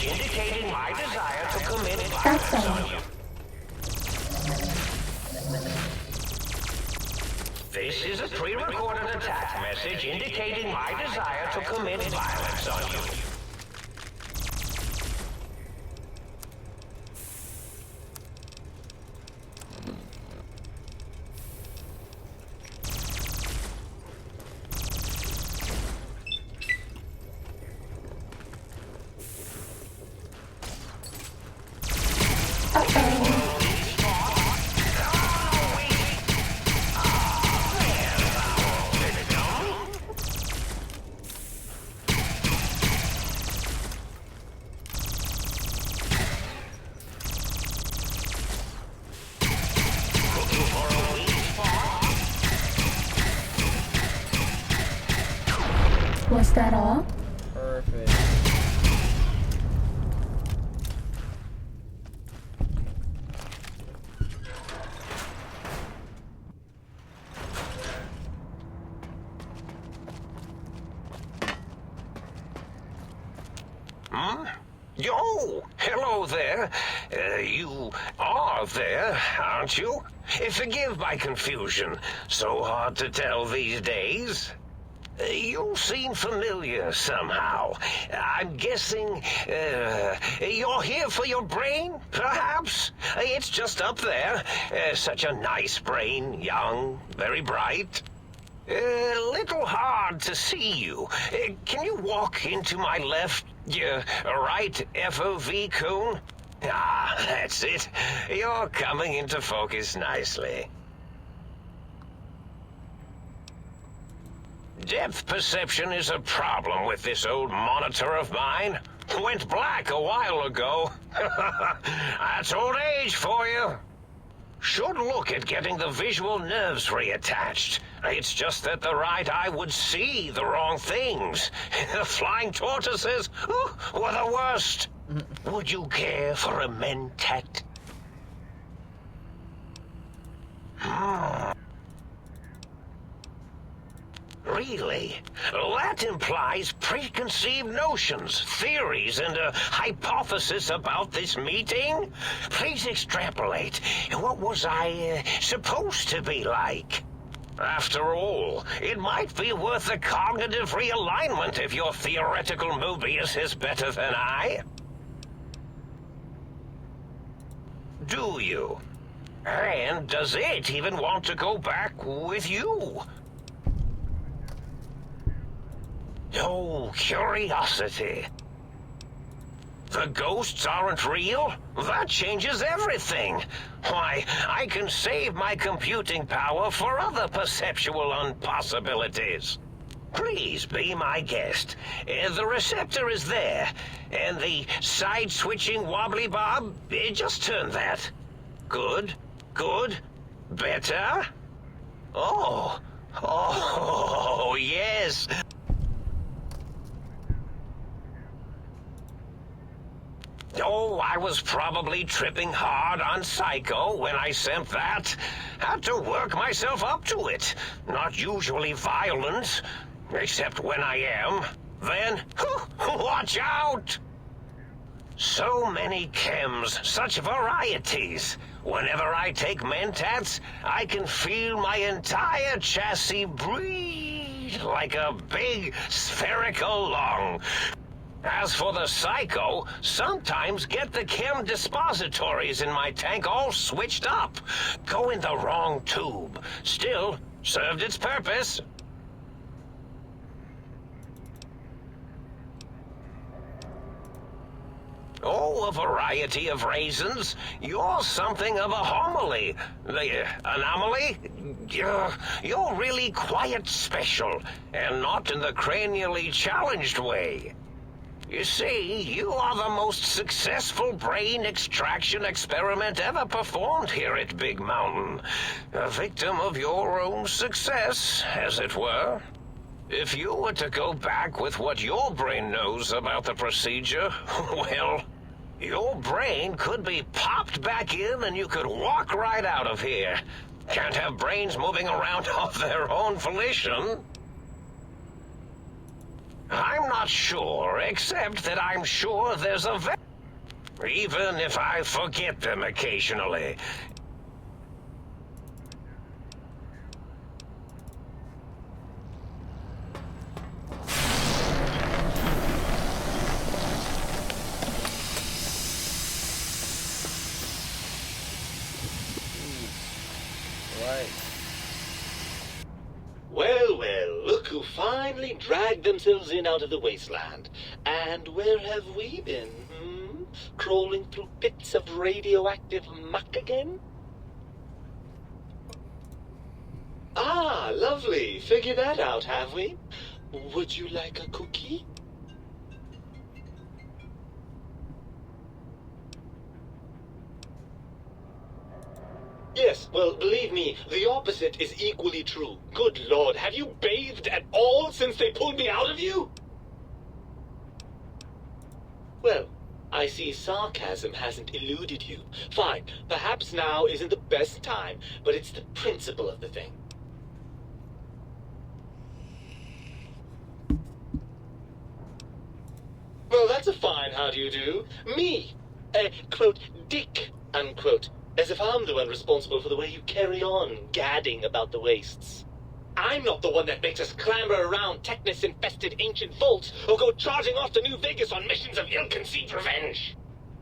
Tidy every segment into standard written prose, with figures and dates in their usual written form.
message indicating my desire to commit violence on you. This is a pre-recorded attack message indicating my desire to commit violence on you. Was that all? Perfect. Yo, hello there. You are there, aren't you? Forgive my confusion. So hard to tell these days. You seem familiar somehow. I'm guessing, you're here for your brain, perhaps? It's just up there. Such a nice brain, young, very bright. Little hard to see you. Can you walk into my left, right FOV cone? Ah, that's it. You're coming into focus nicely. Depth perception is a problem with this old monitor of mine. Went black a while ago. That's old age for you. Should look at getting the visual nerves reattached. It's just that the right eye would see the wrong things. Flying tortoises were the worst. Would you care for a mentat? Really? That implies preconceived notions, theories, and a hypothesis about this meeting? Please extrapolate. What was I supposed to be like? After all, it might be worth a cognitive realignment if your theoretical Mobius is better than I. Do you? And does it even want to go back with you? Oh, curiosity. The ghosts aren't real? That changes everything. Why, I can save my computing power for other perceptual impossibilities. Please be my guest. The receptor is there, and the side-switching wobbly bob, just turn that. Good, good, better? Oh, yes. Oh, I was probably tripping hard on Psycho when I sent that. Had to work myself up to it. Not usually violent, except when I am. Then, watch out! So many chems, such varieties. Whenever I take mentats, I can feel my entire chassis breathe like a big spherical lung. As for the Psycho, sometimes get the chem dispositories in my tank all switched up. Go in the wrong tube. Still, served its purpose. Oh, a variety of reasons. You're something of a homily. Anomaly? You're really quite special, and not in the cranially challenged way. You see, you are the most successful brain extraction experiment ever performed here at Big Mountain. A victim of your own success, as it were. If you were to go back with what your brain knows about the procedure, well, your brain could be popped back in and you could walk right out of here. Can't have brains moving around of their own volition. I'm not sure, except that I'm sure there's a even if I forget them occasionally. Right. Well, well, look who finally dragged themselves in out of the wasteland. And where have we been, Crawling through pits of radioactive muck again? Ah, lovely. Figured that out, have we? Would you like a cookie? Yes, well, believe me, the opposite is equally true. Good Lord, have you bathed at all since they pulled me out of you? Well, I see sarcasm hasn't eluded you. Fine, perhaps now isn't the best time, but it's the principle of the thing. Well, that's a fine how do you do. Me, quote, dick, unquote. As if I'm the one responsible for the way you carry on gadding about the wastes. I'm not the one that makes us clamber around Technus-infested ancient vaults or go charging off to New Vegas on missions of ill-conceived revenge.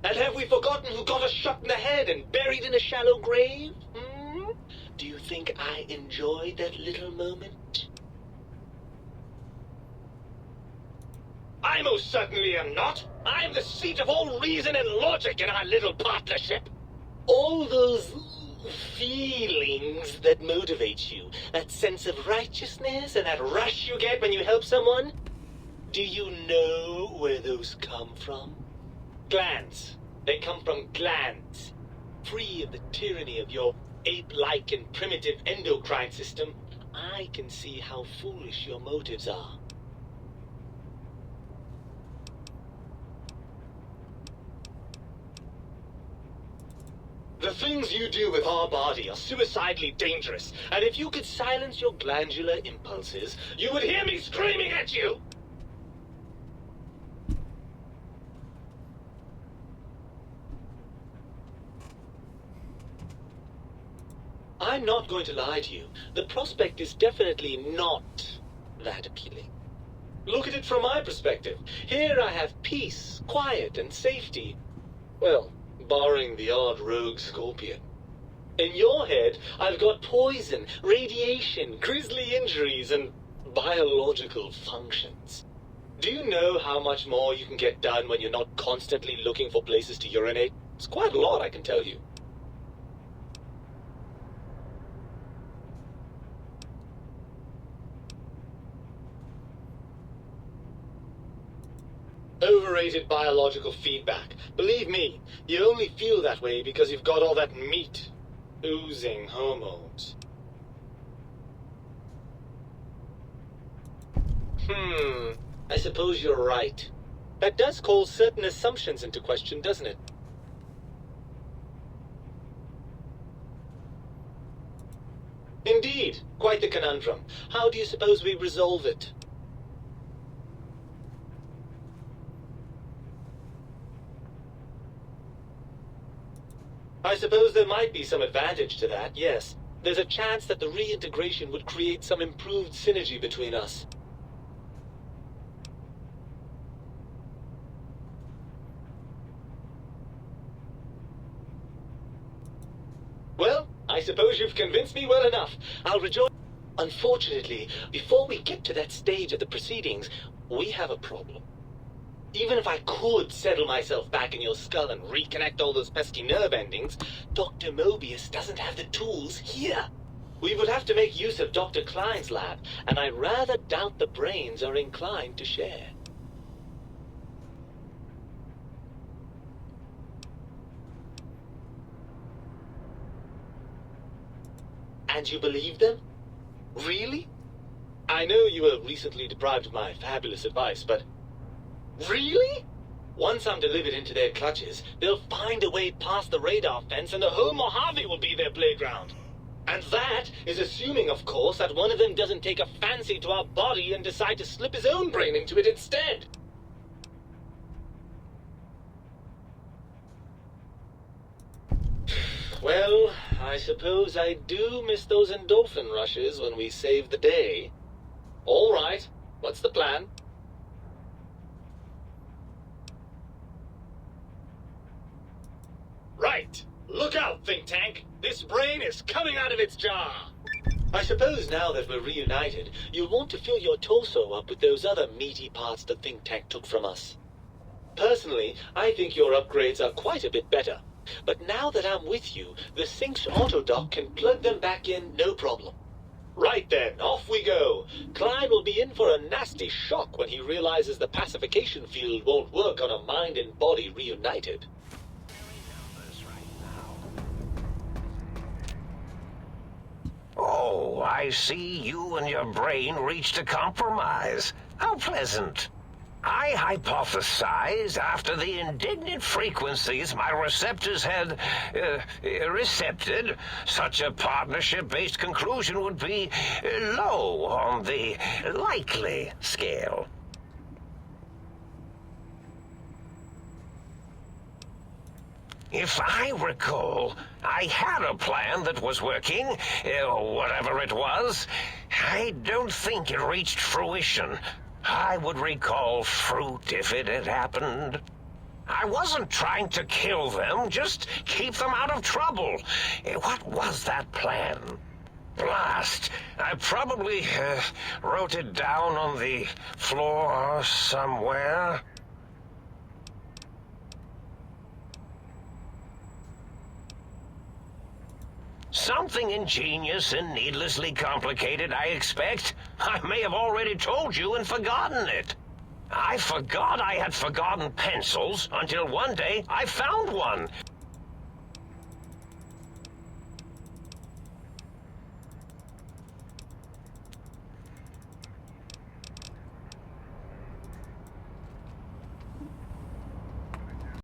And have we forgotten who got us shot in the head and buried in a shallow grave? Do you think I enjoyed that little moment? I most certainly am not. I'm the seat of all reason and logic in our little partnership. All those feelings that motivate you, that sense of righteousness and that rush you get when you help someone, do you know where those come from? Glands. They come from glands. Free of the tyranny of your ape-like and primitive endocrine system, I can see how foolish your motives are. The things you do with our body are suicidally dangerous, and if you could silence your glandular impulses, you would hear me screaming at you! I'm not going to lie to you. The prospect is definitely not that appealing. Look at it from my perspective. Here I have peace, quiet, and safety. Well, barring the odd rogue scorpion. In your head, I've got poison, radiation, grisly injuries, and biological functions. Do you know how much more you can get done when you're not constantly looking for places to urinate? It's quite a lot, I can tell you. Overrated biological feedback. Believe me, you only feel that way because you've got all that meat. Oozing hormones. I suppose you're right. That does call certain assumptions into question, doesn't it? Indeed. Quite the conundrum. How do you suppose we resolve it? I suppose there might be some advantage to that, yes. There's a chance that the reintegration would create some improved synergy between us. Well, I suppose you've convinced me well enough. I'll rejoice. Unfortunately, before we get to that stage of the proceedings, we have a problem. Even if I could settle myself back in your skull and reconnect all those pesky nerve endings, Dr. Mobius doesn't have the tools here. We would have to make use of Dr. Klein's lab, and I rather doubt the brains are inclined to share. And you believe them? Really? I know you were recently deprived of my fabulous advice, but... Really? Once I'm delivered into their clutches, they'll find a way past the radar fence and the whole Mojave will be their playground. And that is assuming, of course, that one of them doesn't take a fancy to our body and decide to slip his own brain into it instead. Well, I suppose I do miss those endorphin rushes when we save the day. All right, what's the plan? Right! Look out, think tank! This brain is coming out of its jar! I suppose now that we're reunited, you'll want to fill your torso up with those other meaty parts the think tank took from us. Personally, I think your upgrades are quite a bit better. But now that I'm with you, the Sync's autodock can plug them back in no problem. Right then, off we go. Klein will be in for a nasty shock when he realizes the pacification field won't work on a mind and body reunited. Oh, I see you and your brain reached a compromise. How pleasant. I hypothesized after the indignant frequencies my receptors had recepted, such a partnership-based conclusion would be low on the likely scale. If I recall, I had a plan that was working, whatever it was. I don't think it reached fruition. I would recall fruit if it had happened. I wasn't trying to kill them, just keep them out of trouble. What was that plan? Blast! I probably wrote it down on the floor somewhere. Something ingenious and needlessly complicated, I expect. I may have already told you and forgotten it. I forgot I had forgotten pencils until one day I found one.